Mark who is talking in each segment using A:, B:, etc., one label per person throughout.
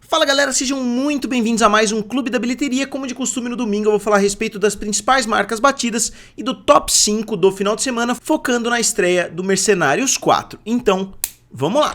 A: Fala galera, sejam muito bem-vindos a mais um Clube da Bilheteria. Como de costume, no domingo eu vou falar a respeito das principais marcas batidas e do top 5 do final de semana, focando na estreia do Mercenários 4. Então, vamos lá!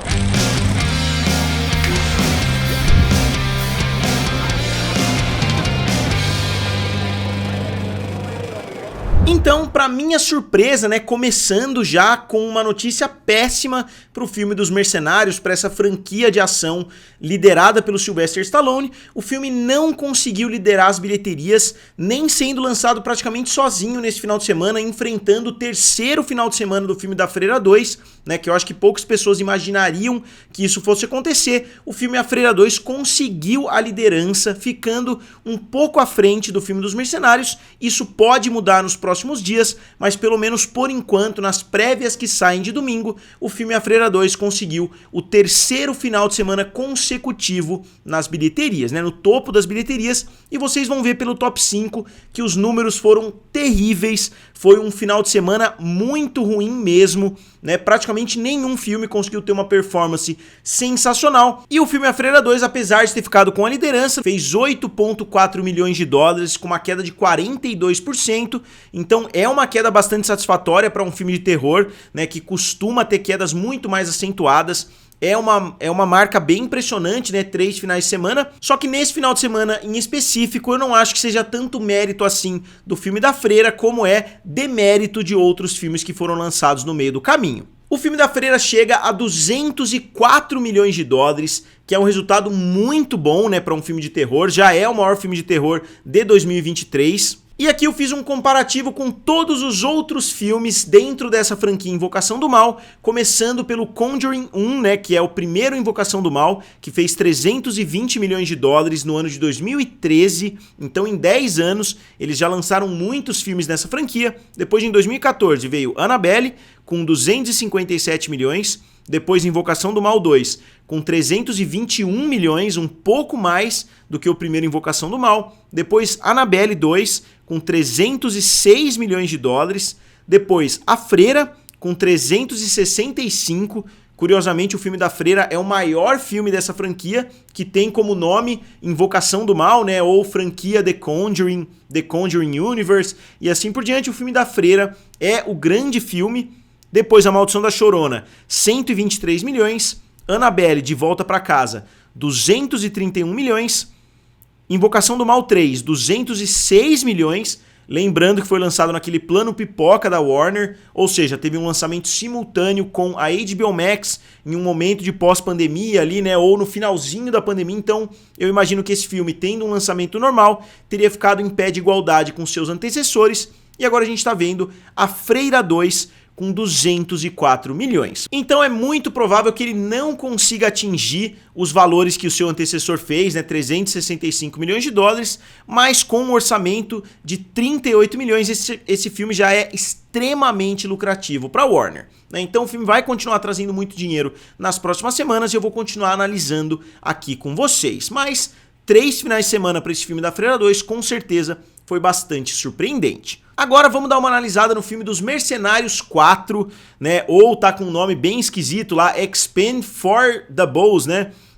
A: Então, para minha surpresa, começando já com uma notícia péssima para o filme dos Mercenários, para essa franquia de ação liderada pelo Sylvester Stallone, o filme não conseguiu liderar as bilheterias, nem sendo lançado praticamente sozinho nesse final de semana, enfrentando o terceiro final de semana do filme da Freira 2, que eu acho que poucas pessoas imaginariam que isso fosse acontecer. O filme A Freira 2 conseguiu a liderança, ficando um pouco à frente do filme dos Mercenários. Isso pode mudar nos próximos dias, mas pelo menos por enquanto, nas prévias que saem de domingo, o filme A Freira 2 conseguiu o terceiro final de semana consecutivo nas bilheterias, no topo das bilheterias, e vocês vão ver pelo top 5 que os números foram terríveis. Foi um final de semana muito ruim mesmo, praticamente nenhum filme conseguiu ter uma performance sensacional, e o filme A Freira 2, apesar de ter ficado com a liderança, fez 8,4 milhões de dólares, com uma queda de 42%, então é uma queda bastante satisfatória para um filme de terror, que costuma ter quedas muito mais acentuadas. É uma marca bem impressionante, 3 finais de semana, só que nesse final de semana em específico eu não acho que seja tanto mérito assim do filme da Freira, como é demérito de outros filmes que foram lançados no meio do caminho. O filme da Freira chega a 204 milhões de dólares, que é um resultado muito bom, para um filme de terror, já é o maior filme de terror de 2023. E aqui eu fiz um comparativo com todos os outros filmes dentro dessa franquia Invocação do Mal, começando pelo Conjuring 1, que é o primeiro Invocação do Mal, que fez 320 milhões de dólares no ano de 2013, então em 10 anos eles já lançaram muitos filmes nessa franquia. Depois, em 2014, veio Annabelle, com 257 milhões, depois Invocação do Mal 2, com 321 milhões, um pouco mais do que o primeiro Invocação do Mal, depois Annabelle 2, com 306 milhões de dólares, depois A Freira, com 365. Curiosamente, o filme da Freira é o maior filme dessa franquia, que tem como nome Invocação do Mal, ou franquia The Conjuring Universe, e assim por diante. O filme da Freira é o grande filme. Depois A Maldição da Chorona, 123 milhões, Annabelle, De Volta para Casa, 231 milhões, Invocação do Mal 3, 206 milhões, lembrando que foi lançado naquele plano pipoca da Warner, ou seja, teve um lançamento simultâneo com a HBO Max em um momento de pós-pandemia ali, ou no finalzinho da pandemia. Então eu imagino que esse filme, tendo um lançamento normal, teria ficado em pé de igualdade com seus antecessores, e agora a gente está vendo A Freira 2 com 204 milhões. Então é muito provável que ele não consiga atingir os valores que o seu antecessor fez, 365 milhões de dólares, mas com um orçamento de 38 milhões, esse filme já é extremamente lucrativo para a Warner. Então o filme vai continuar trazendo muito dinheiro nas próximas semanas e eu vou continuar analisando aqui com vocês. Mas 3 finais de semana para esse filme da Freira 2 com certeza foi bastante surpreendente. Agora vamos dar uma analisada no filme dos Mercenários 4, ou tá com um nome bem esquisito lá, Expend for the Balls,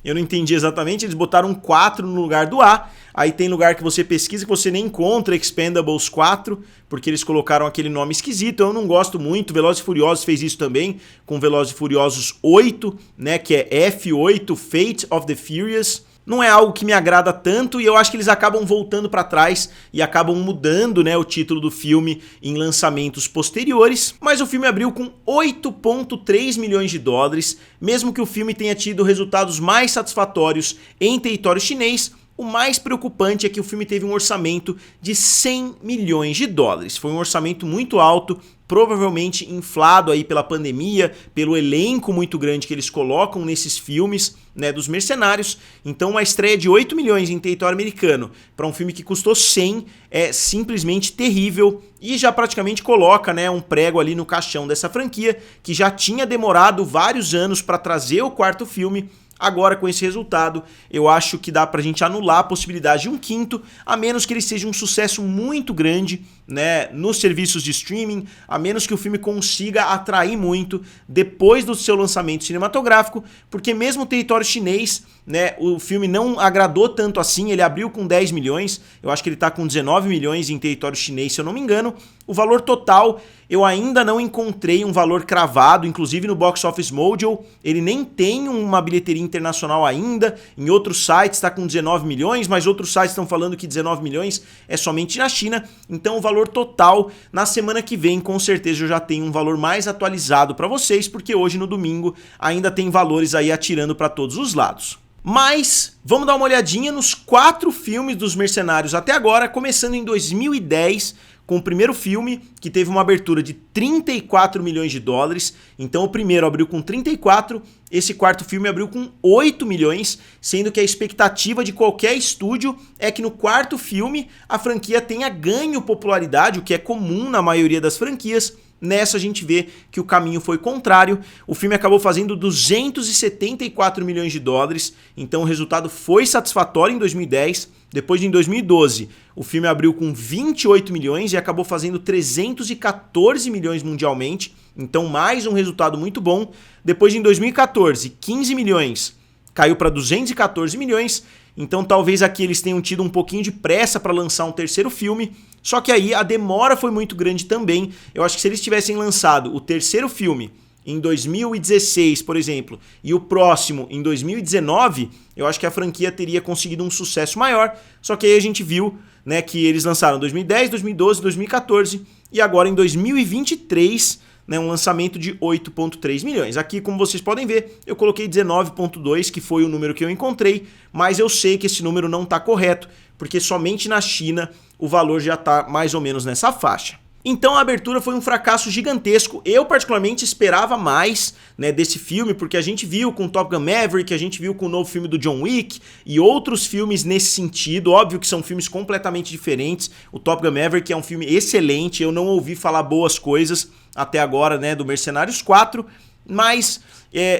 A: Eu não entendi exatamente, eles botaram um 4 no lugar do A, aí tem lugar que você pesquisa que você nem encontra Expendables 4, porque eles colocaram aquele nome esquisito. Eu não gosto muito. Velozes e Furiosos fez isso também, com Velozes e Furiosos 8, que é F8, Fate of the Furious. Não é algo que me agrada tanto, e eu acho que eles acabam voltando para trás e acabam mudando, o título do filme em lançamentos posteriores. Mas o filme abriu com 8,3 milhões de dólares, mesmo que o filme tenha tido resultados mais satisfatórios em território chinês. O mais preocupante é que o filme teve um orçamento de 100 milhões de dólares. Foi um orçamento muito alto, provavelmente inflado aí pela pandemia, pelo elenco muito grande que eles colocam nesses filmes, dos Mercenários. Então uma estreia de 8 milhões em território americano para um filme que custou 100 é simplesmente terrível, e já praticamente coloca, um prego ali no caixão dessa franquia, que já tinha demorado vários anos para trazer o quarto filme. Agora, com esse resultado, eu acho que dá pra gente anular a possibilidade de um quinto, a menos que ele seja um sucesso muito grande, nos serviços de streaming, a menos que o filme consiga atrair muito depois do seu lançamento cinematográfico, porque mesmo o território chinês né, o filme não agradou tanto assim, ele abriu com 10 milhões, eu acho que ele tá com 19 milhões em território chinês, se eu não me engano. O valor total, eu ainda não encontrei um valor cravado, inclusive no Box Office Mojo, ele nem tem uma bilheteria internacional ainda, em outros sites está com 19 milhões, mas outros sites estão falando que 19 milhões é somente na China, então o valor total, na semana que vem, com certeza eu já tenho um valor mais atualizado para vocês, porque hoje no domingo ainda tem valores aí atirando para todos os lados. Mas vamos dar uma olhadinha nos 4 filmes dos Mercenários até agora, começando em 2010, com o primeiro filme, que teve uma abertura de 34 milhões de dólares. Então o primeiro abriu com 34, esse quarto filme abriu com 8 milhões, sendo que a expectativa de qualquer estúdio é que no quarto filme a franquia tenha ganho popularidade, o que é comum na maioria das franquias. Nessa a gente vê que o caminho foi contrário, o filme acabou fazendo 274 milhões de dólares, então o resultado foi satisfatório em 2010, depois em 2012 o filme abriu com 28 milhões e acabou fazendo 314 milhões mundialmente, então mais um resultado muito bom. Depois em 2014, 15 milhões, caiu para 214 milhões, então talvez aqui eles tenham tido um pouquinho de pressa para lançar um terceiro filme, só que aí a demora foi muito grande também. Eu acho que se eles tivessem lançado o terceiro filme em 2016, por exemplo, e o próximo em 2019, eu acho que a franquia teria conseguido um sucesso maior, só que aí a gente viu, né, que eles lançaram em 2010, 2012, 2014 e agora em 2023, né, um lançamento de 8,3 milhões. Aqui, como vocês podem ver, eu coloquei 19,2, que foi o número que eu encontrei, mas eu sei que esse número não está correto, porque somente na China o valor já está mais ou menos nessa faixa. Então a abertura foi um fracasso gigantesco. Eu particularmente esperava mais, né, desse filme, porque a gente viu com Top Gun Maverick, a gente viu com o novo filme do John Wick e outros filmes nesse sentido. Óbvio que são filmes completamente diferentes. O Top Gun Maverick é um filme excelente, eu não ouvi falar boas coisas até agora, né, do Mercenários 4, mas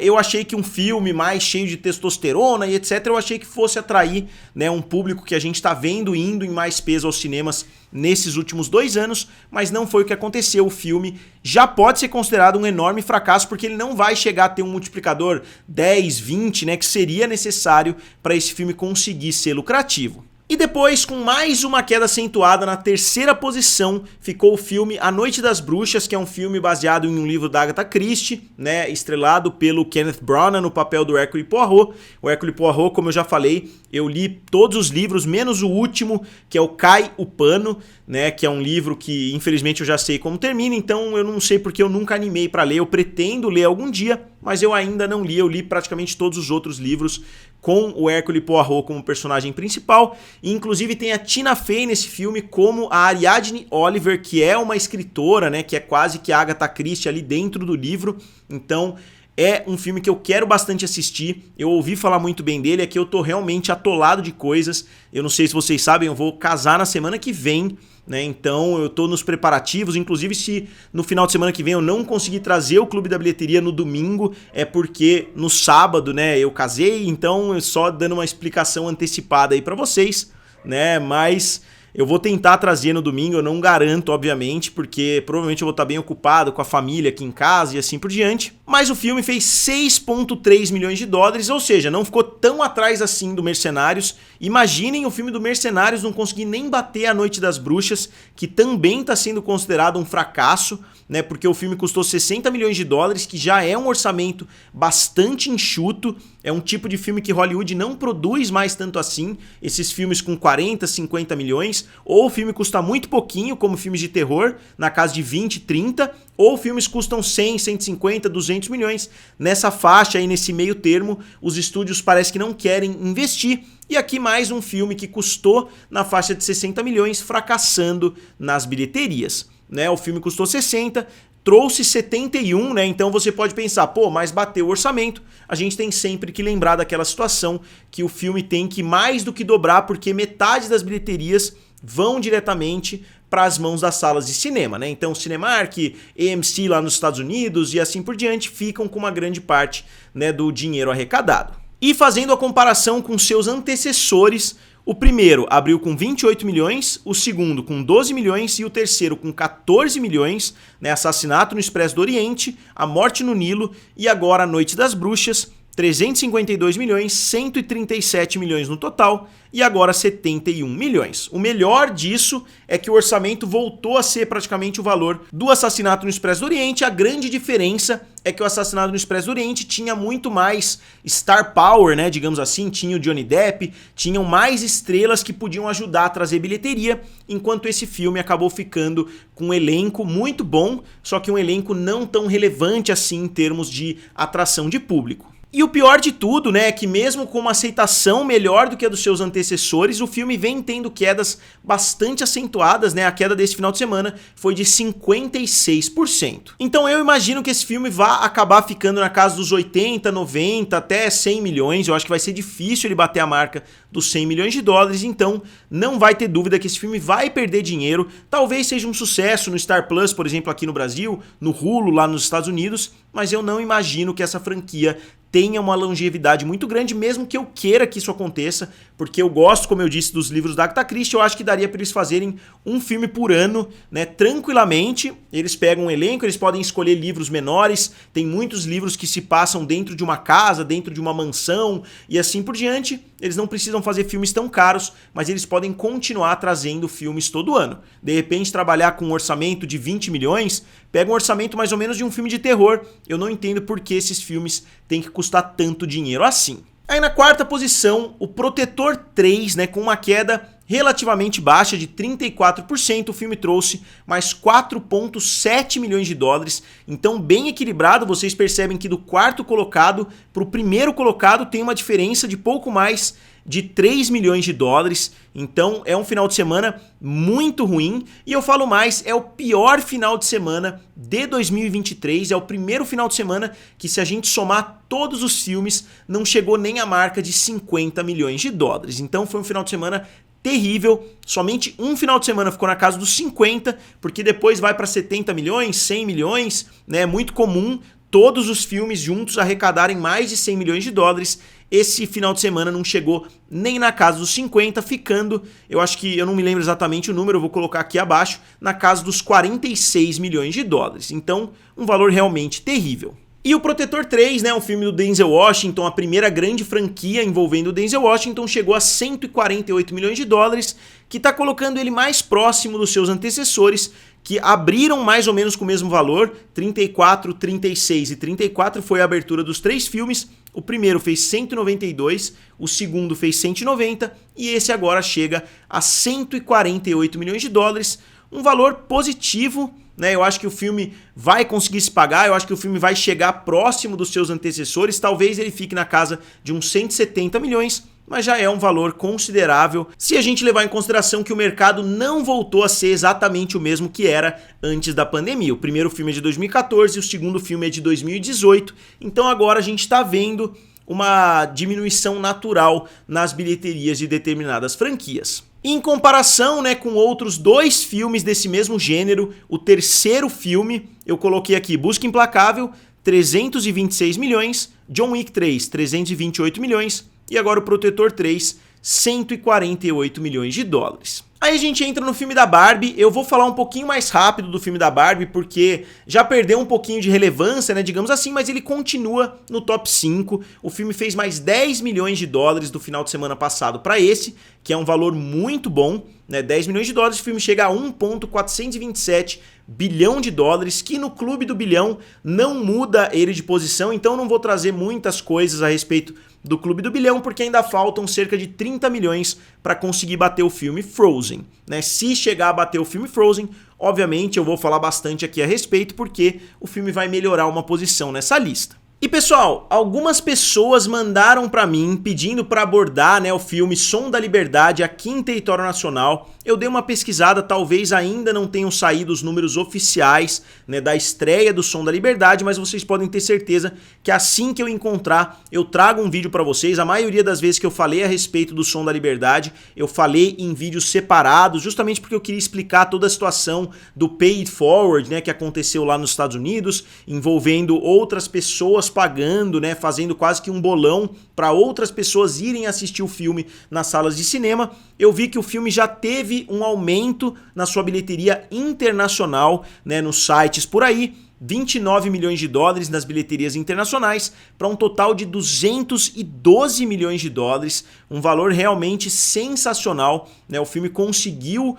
A: eu achei que um filme mais cheio de testosterona e etc, eu achei que fosse atrair, né, um público que a gente está vendo indo em mais peso aos cinemas nesses últimos 2 anos, mas não foi o que aconteceu. O filme já pode ser considerado um enorme fracasso, porque ele não vai chegar a ter um multiplicador 10, 20, né, que seria necessário para esse filme conseguir ser lucrativo. E depois, com mais uma queda acentuada, na terceira posição ficou o filme A Noite das Bruxas, que é um filme baseado em um livro da Agatha Christie, né, estrelado pelo Kenneth Branagh no papel do Hercule Poirot. O Hercule Poirot, como eu já falei, eu li todos os livros, menos o último, que é o Cai o Pano, né, que é um livro que infelizmente eu já sei como termina, então eu não sei porque eu nunca animei para ler. Eu pretendo ler algum dia, mas eu ainda não li. Eu li praticamente todos os outros livros com o Hercule Poirot como personagem principal, e inclusive tem a Tina Fey nesse filme como a Ariadne Oliver, que é uma escritora, né, que é quase que a Agatha Christie ali dentro do livro. Então é um filme que eu quero bastante assistir. Eu ouvi falar muito bem dele, é que eu tô realmente atolado de coisas. Eu não sei se vocês sabem, eu vou casar na semana que vem, né? Então eu tô nos preparativos. Inclusive, se no final de semana que vem eu não conseguir trazer o Clube da Bilheteria no domingo, é porque no sábado, né, eu casei. Então, só dando uma explicação antecipada aí pra vocês, né? Mas eu vou tentar trazer no domingo, eu não garanto, obviamente, porque provavelmente eu vou estar bem ocupado com a família aqui em casa e assim por diante. Mas o filme fez 6,3 milhões de dólares, ou seja, não ficou tão atrás assim do Mercenários. Imaginem o filme do Mercenários não conseguir nem bater A Noite das Bruxas, que também está sendo considerado um fracasso, né? Porque o filme custou 60 milhões de dólares, que já é um orçamento bastante enxuto. É um tipo de filme que Hollywood não produz mais tanto assim, esses filmes com 40, 50 milhões, ou o filme custa muito pouquinho, como filmes de terror, na casa de 20, 30, ou filmes custam 100, 150, 200 milhões. Nessa faixa aí, nesse meio termo, os estúdios parece que não querem investir. E aqui mais um filme que custou na faixa de 60 milhões, fracassando nas bilheterias, né? O filme custou 60, trouxe 71, né? Então você pode pensar, pô, mas bateu o orçamento. A gente tem sempre que lembrar daquela situação que o filme tem que mais do que dobrar, porque metade das bilheterias vão diretamente para as mãos das salas de cinema, né? Então Cinemark, AMC lá nos Estados Unidos e assim por diante ficam com uma grande parte, né, do dinheiro arrecadado. E fazendo a comparação com seus antecessores, o primeiro abriu com 28 milhões, o segundo com 12 milhões e o terceiro com 14 milhões, né? Assassinato no Expresso do Oriente, A Morte no Nilo e agora A Noite das Bruxas. 352 milhões, 137 milhões no total e agora 71 milhões. O melhor disso é que o orçamento voltou a ser praticamente o valor do Assassinato no Expresso do Oriente. A grande diferença é que o Assassinato no Expresso do Oriente tinha muito mais star power, né, digamos assim, tinha o Johnny Depp, tinham mais estrelas que podiam ajudar a trazer bilheteria, enquanto esse filme acabou ficando com um elenco muito bom, só que um elenco não tão relevante assim em termos de atração de público. E o pior de tudo, né, é que mesmo com uma aceitação melhor do que a dos seus antecessores, o filme vem tendo quedas bastante acentuadas, né? A queda desse final de semana foi de 56%. Então eu imagino que esse filme vá acabar ficando na casa dos 80, 90, até 100 milhões. Eu acho que vai ser difícil ele bater a marca dos 100 milhões de dólares, então não vai ter dúvida que esse filme vai perder dinheiro. Talvez seja um sucesso no Star Plus, por exemplo, aqui no Brasil, no Hulu, lá nos Estados Unidos, mas eu não imagino que essa franquia tenha uma longevidade muito grande, mesmo que eu queira que isso aconteça, porque eu gosto, como eu disse, dos livros da Agatha Christie. Eu acho que daria para eles fazerem um filme por ano, né, tranquilamente. Eles pegam um elenco, eles podem escolher livros menores, tem muitos livros que se passam dentro de uma casa, dentro de uma mansão e assim por diante. Eles não precisam fazer filmes tão caros, mas eles podem continuar trazendo filmes todo ano. De repente, trabalhar com um orçamento de 20 milhões, pega um orçamento mais ou menos de um filme de terror. Eu não entendo por que esses filmes têm que custar tanto dinheiro assim. Aí na quarta posição, o Protetor 3, né, com uma queda relativamente baixa de 34%, o filme trouxe mais 4,7 milhões de dólares, então bem equilibrado. Vocês percebem que do quarto colocado para o primeiro colocado tem uma diferença de pouco mais de 3 milhões de dólares, então é um final de semana muito ruim, e eu falo mais, é o pior final de semana de 2023, é o primeiro final de semana que, se a gente somar todos os filmes, não chegou nem a marca de 50 milhões de dólares, então foi um final de semana terrível. Somente um final de semana ficou na casa dos 50, porque depois vai para 70 milhões, 100 milhões, né? É muito comum todos os filmes juntos arrecadarem mais de 100 milhões de dólares. Esse final de semana não chegou nem na casa dos 50, ficando, eu acho que, eu não me lembro exatamente o número, eu vou colocar aqui abaixo, na casa dos 46 milhões de dólares. Então, um valor realmente terrível. E o Protetor 3, né, um filme do Denzel Washington, a primeira grande franquia envolvendo o Denzel Washington, chegou a 148 milhões de dólares, que está colocando ele mais próximo dos seus antecessores, que abriram mais ou menos com o mesmo valor, 34, 36 e 34 foi a abertura dos três filmes. O primeiro fez 192, o segundo fez 190 e esse agora chega a 148 milhões de dólares, um valor positivo, né? Eu acho que o filme vai conseguir se pagar, eu acho que o filme vai chegar próximo dos seus antecessores, talvez ele fique na casa de uns 170 milhões, mas já é um valor considerável se a gente levar em consideração que o mercado não voltou a ser exatamente o mesmo que era antes da pandemia. O primeiro filme é de 2014 e o segundo filme é de 2018, então agora a gente está vendo uma diminuição natural nas bilheterias de determinadas franquias. Em comparação, né, com outros dois filmes desse mesmo gênero, o terceiro filme, eu coloquei aqui Busca Implacável, 326 milhões, John Wick 3, 328 milhões e agora o Protetor 3, 148 milhões de dólares. Aí a gente entra no filme da Barbie. Eu vou falar um pouquinho mais rápido do filme da Barbie, porque já perdeu um pouquinho de relevância, né, digamos assim, mas ele continua no top 5. O filme fez mais 10 milhões de dólares do final de semana passado para esse, que é um valor muito bom, né? 10 milhões de dólares, o filme chega a 1,427 bilhão de dólares, que no clube do bilhão não muda ele de posição, então não vou trazer muitas coisas a respeito do clube do bilhão, porque ainda faltam cerca de 30 milhões para conseguir bater o filme Frozen, né? Se chegar a bater o filme Frozen, obviamente eu vou falar bastante aqui a respeito, porque o filme vai melhorar uma posição nessa lista. E pessoal, algumas pessoas mandaram para mim pedindo para abordar, né, o filme Som da Liberdade aqui em território nacional. Eu dei uma pesquisada, talvez ainda não tenham saído os números oficiais, né, da estreia do Som da Liberdade, mas vocês podem ter certeza que assim que eu encontrar, eu trago um vídeo para vocês. A maioria das vezes que eu falei a respeito do Som da Liberdade, eu falei em vídeos separados, justamente porque eu queria explicar toda a situação do Pay It Forward, né, que aconteceu lá nos Estados Unidos, envolvendo outras pessoas pagando, né, fazendo quase que um bolão para outras pessoas irem assistir o filme nas salas de cinema. Eu vi que o filme já teve um aumento na sua bilheteria internacional, né, nos sites por aí. 29 milhões de dólares nas bilheterias internacionais, para um total de 212 milhões de dólares, um valor realmente sensacional, né? O filme conseguiu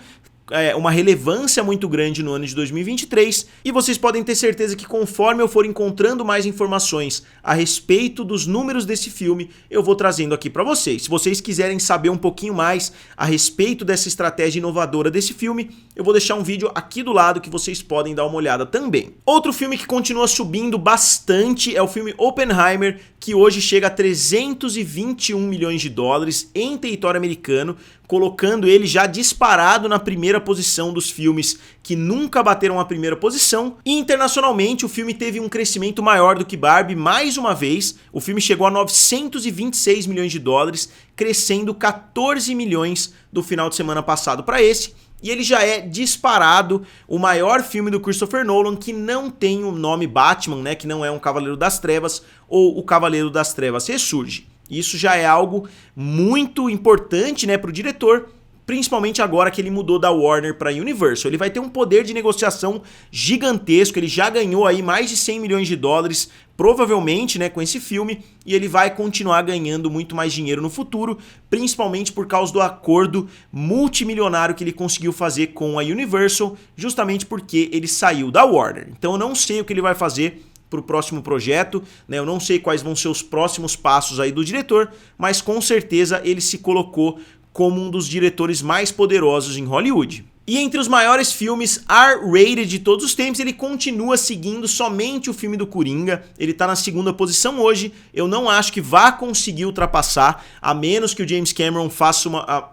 A: uma relevância muito grande no ano de 2023 e vocês podem ter certeza que conforme eu for encontrando mais informações a respeito dos números desse filme, eu vou trazendo aqui para vocês. Se vocês quiserem saber um pouquinho mais a respeito dessa estratégia inovadora desse filme, eu vou deixar um vídeo aqui do lado que vocês podem dar uma olhada também. Outro filme que continua subindo bastante é o filme Oppenheimer, que hoje chega a 321 milhões de dólares em território americano, colocando ele já disparado na primeira posição dos filmes que nunca bateram a primeira posição. E internacionalmente o filme teve um crescimento maior do que Barbie mais uma vez. O filme chegou a 926 milhões de dólares, crescendo 14 milhões do final de semana passado para esse. E ele já é disparado o maior filme do Christopher Nolan que não tem o nome Batman, né, que não é um Cavaleiro das Trevas ou o Cavaleiro das Trevas ressurge. Isso já é algo muito importante, né, para o diretor, principalmente agora que ele mudou da Warner para Universal. Ele vai ter um poder de negociação gigantesco, ele já ganhou aí mais de 100 milhões de dólares, provavelmente, né, com esse filme, e ele vai continuar ganhando muito mais dinheiro no futuro, principalmente por causa do acordo multimilionário que ele conseguiu fazer com a Universal, justamente porque ele saiu da Warner. Então eu não sei o que ele vai fazer para o próximo projeto, né? Eu não sei quais vão ser os próximos passos aí do diretor, mas com certeza ele se colocou como um dos diretores mais poderosos em Hollywood. E entre os maiores filmes R-rated de todos os tempos, ele continua seguindo somente o filme do Coringa. Ele tá na segunda posição hoje. Eu não acho que vá conseguir ultrapassar, a menos que o James Cameron faça uma...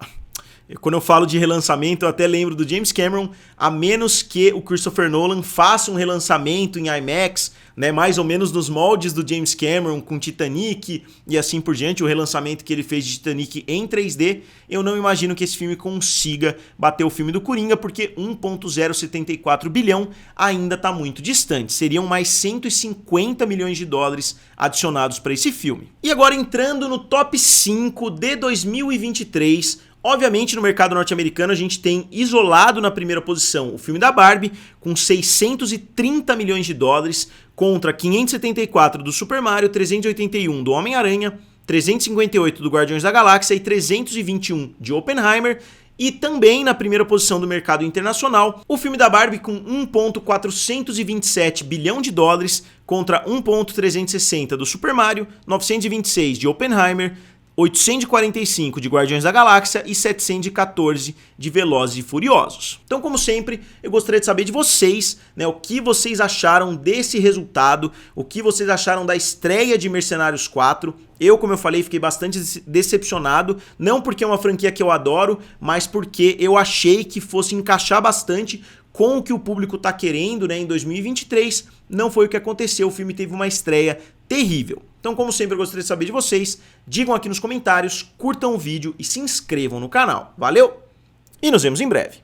A: Quando eu falo de relançamento, eu até lembro do James Cameron, a menos que o Christopher Nolan faça um relançamento em IMAX, né, mais ou menos nos moldes do James Cameron com Titanic e assim por diante, o relançamento que ele fez de Titanic em 3D, eu não imagino que esse filme consiga bater o filme do Coringa, porque 1,074 bilhão ainda está muito distante. Seriam mais 150 milhões de dólares adicionados para esse filme. E agora entrando no top 5 de 2023, obviamente, no mercado norte-americano, a gente tem isolado na primeira posição o filme da Barbie, com 630 milhões de dólares, contra 574 do Super Mario, 381 do Homem-Aranha, 358 do Guardiões da Galáxia e 321 de Oppenheimer. E também na primeira posição do mercado internacional, o filme da Barbie com 1,427 bilhão de dólares, contra 1,360 do Super Mario, 926 de Oppenheimer, 845 de Guardiões da Galáxia e 714 de Velozes e Furiosos. Então, como sempre, eu gostaria de saber de vocês, né, o que vocês acharam desse resultado, o que vocês acharam da estreia de Mercenários 4. Eu, como eu falei, fiquei bastante decepcionado, não porque é uma franquia que eu adoro, mas porque eu achei que fosse encaixar bastante com o que o público está querendo, né, em 2023. Não foi o que aconteceu, o filme teve uma estreia terrível. Então, como sempre, eu gostaria de saber de vocês. Digam aqui nos comentários, curtam o vídeo e se inscrevam no canal. Valeu! E nos vemos em breve.